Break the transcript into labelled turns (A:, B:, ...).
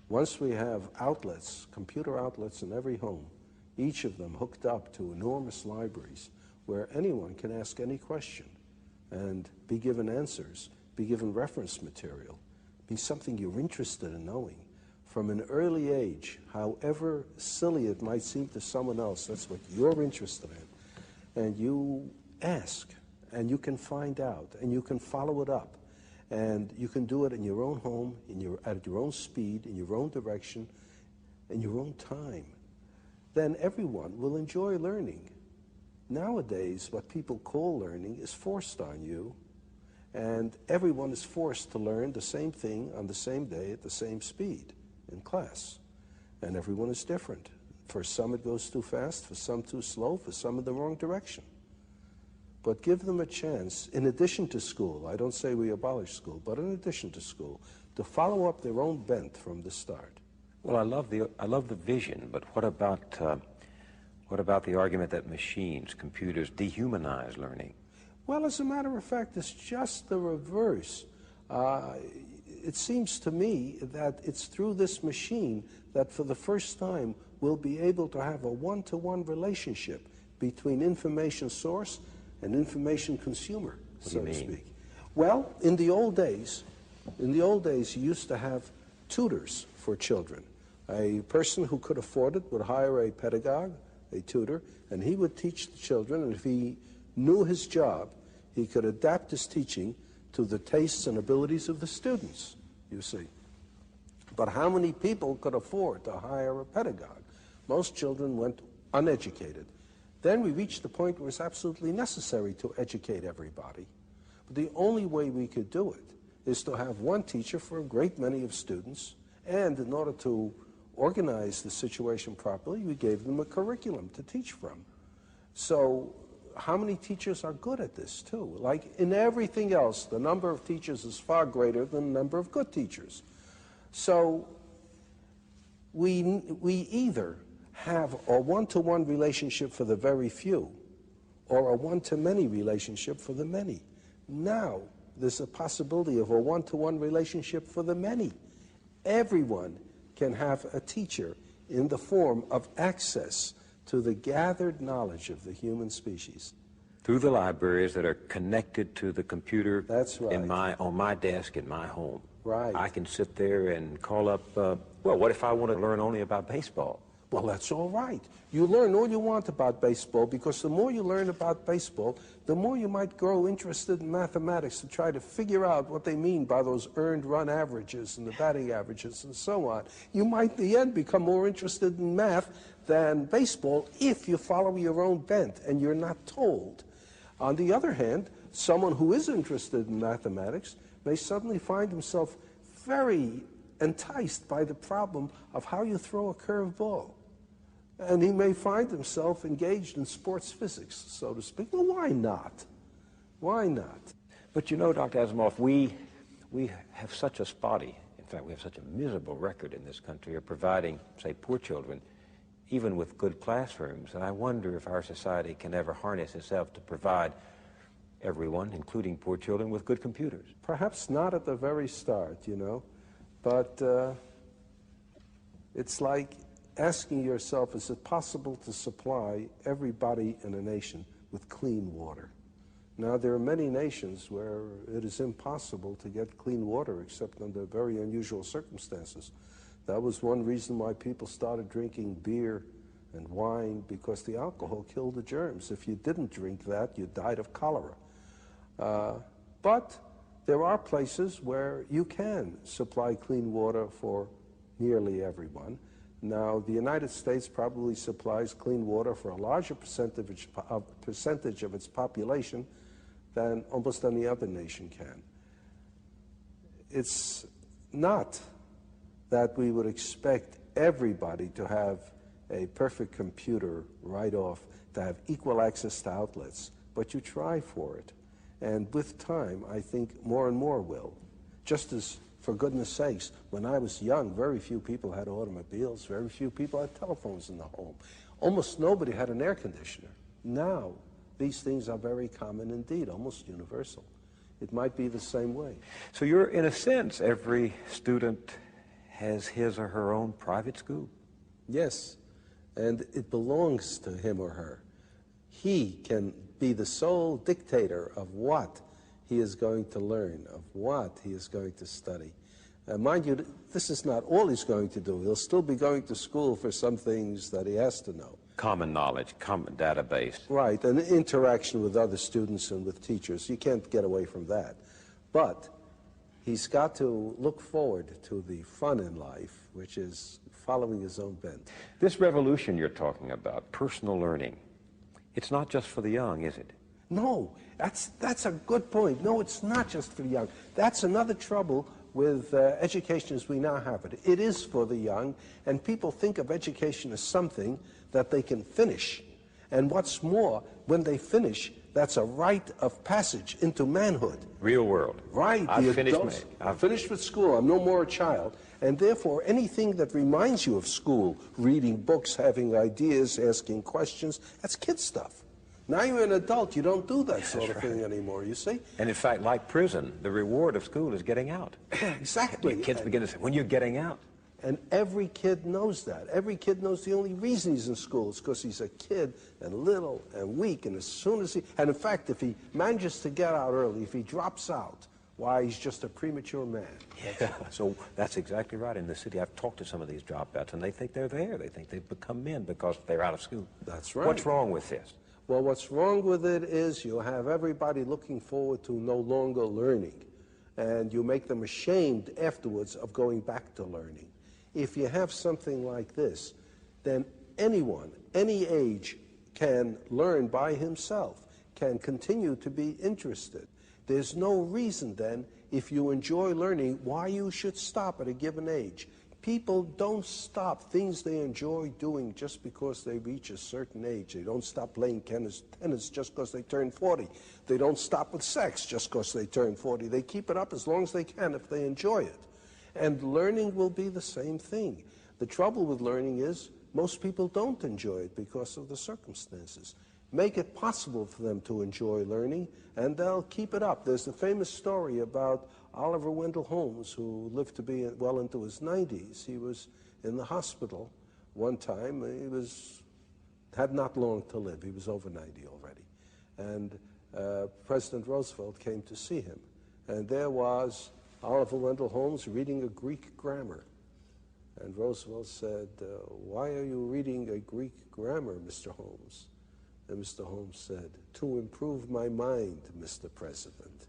A: Once we have outlets, computer outlets in every home, each of them hooked up to enormous libraries where anyone can ask any question and be given answers, be given reference material, be something you're interested in knowing. From an early age, however silly it might seem to someone else, that's what you're interested in. And you ask, and you can find out, and you can follow it up. And you can do it in your own home, at your own speed, in your own direction, in your own time. Then everyone will enjoy learning. Nowadays, what people call learning is forced on you, and everyone is forced to learn the same thing on the same day at the same speed in class. And everyone is different. For some it goes too fast, for some too slow, for some in the wrong direction. But give them a chance, in addition to school, I don't say we abolish school, but in addition to school, to follow up their own bent from the start.
B: Well, I love the vision, but what about the argument that machines, computers, dehumanize learning?
A: Well, as a matter of fact, it's just the reverse. It seems to me that it's through this machine that for the first time we'll be able to have a one-to-one relationship between information source and information consumer, so to speak. Well, in the old days, you used to have tutors for children. A person who could afford it would hire a pedagogue, a tutor, and he would teach the children, and if he knew his job, he could adapt his teaching to the tastes and abilities of the students, you see. But how many people could afford to hire a pedagogue? Most children went uneducated. Then we reached the point where it's absolutely necessary to educate everybody. But the only way we could do it is to have one teacher for a great many of students, and in order to organize the situation properly, we gave them a curriculum to teach from. So how many teachers are good at this too? Like in everything else, the number of teachers is far greater than the number of good teachers. So we either have a one-to-one relationship for the very few or a one-to-many relationship for the many. Now there's a possibility of a one-to-one relationship for the many. Everyone can have a teacher in the form of access to the gathered knowledge of the human species.
B: Through the libraries that are connected to the computer.
A: That's right.
B: On my desk in my home.
A: Right.
B: I can sit there and call up, well, what if I want to learn only about baseball?
A: Well, that's all right. You learn all you want about baseball, because the more you learn about baseball, the more you might grow interested in mathematics to try to figure out what they mean by those earned run averages and the batting averages and so on. You might, in the end, become more interested in math than baseball if you follow your own bent and you're not told. On the other hand, someone who is interested in mathematics may suddenly find himself very enticed by the problem of how you throw a curved ball. And he may find himself engaged in sports physics, so to speak. Well, why not? Why not?
B: But you know, Dr. Asimov, we have such a spotty, in fact, we have such a miserable record in this country of providing, say, poor children, even with good classrooms. And I wonder if our society can ever harness itself to provide everyone, including poor children, with good computers.
A: Perhaps not at the very start, you know, but it's like asking yourself, is it possible to supply everybody in a nation with clean water? Now, there are many nations where it is impossible to get clean water except under very unusual circumstances. That was one reason why people started drinking beer and wine, because the alcohol killed the germs. If you didn't drink that, you died of cholera. But there are places where you can supply clean water for nearly everyone. Now, the United States probably supplies clean water for a larger percentage of its population than almost any other nation can. It's not that we would expect everybody to have a perfect computer right off, to have equal access to outlets, but you try for it. And with time, I think more and more will. Just as, for goodness sakes, when I was young, very few people had automobiles, very few people had telephones in the home. Almost nobody had an air conditioner. Now, these things are very common indeed, almost universal. It might be the same way.
B: So you're, in a sense, every student has his or her own private school.
A: Yes, and it belongs to him or her. He can be the sole dictator of what he is going to learn, of what he is going to study. Mind you, this is not all he's going to do. He'll still be going to school for some things that he has to know.
B: Common knowledge, common database.
A: Right, and interaction with other students and with teachers. You can't get away from that. But he's got to look forward to the fun in life, which is following his own bent.
B: This revolution you're talking about, personal learning, it's not just for the young, is it?
A: No, that's a good point. No, it's not just for the young. That's another trouble with education as we now have it. It is for the young, and people think of education as something that they can finish. And what's more, when they finish, that's a rite of passage into manhood.
B: Real world.
A: Right.
B: I've finished
A: I've finished with school. I'm no more a child. And therefore, anything that reminds you of school, reading books, having ideas, asking questions, that's kid stuff. Now you're an adult, you don't do that sort of thing anymore, you see?
B: And in fact, like prison, the reward of school is getting out.
A: Exactly.
B: Kids begin to say, when you're getting out.
A: And every kid knows that. Every kid knows the only reason he's in school is because he's a kid and little and weak, and as soon as and in fact, if he manages to get out early, if he drops out, why, he's just a premature man.
B: Yeah, so that's exactly right. In the city, I've talked to some of these dropouts, and they think they're there. They think they've become men because they're out of school.
A: That's right.
B: What's wrong with this?
A: Well, what's wrong with it is you have everybody looking forward to no longer learning, and you make them ashamed afterwards of going back to learning. If you have something like this, then anyone, any age, can learn by himself, can continue to be interested. There's no reason then, if you enjoy learning, why you should stop at a given age. People don't stop things they enjoy doing just because they reach a certain age. They don't stop playing tennis just because they turn 40. They don't stop with sex just because they turn 40. They keep it up as long as they can if they enjoy it. And learning will be the same thing. The trouble with learning is most people don't enjoy it because of the circumstances. Make it possible for them to enjoy learning, and they'll keep it up. There's the famous story about Oliver Wendell Holmes, who lived to be well into his 90s. He was in the hospital one time. He had not long to live. He was over 90 already. And President Roosevelt came to see him. And there was Oliver Wendell Holmes reading a Greek grammar. And Roosevelt said, "Why are you reading a Greek grammar, Mr. Holmes?" And Mr. Holmes said, "To improve my mind, Mr. President."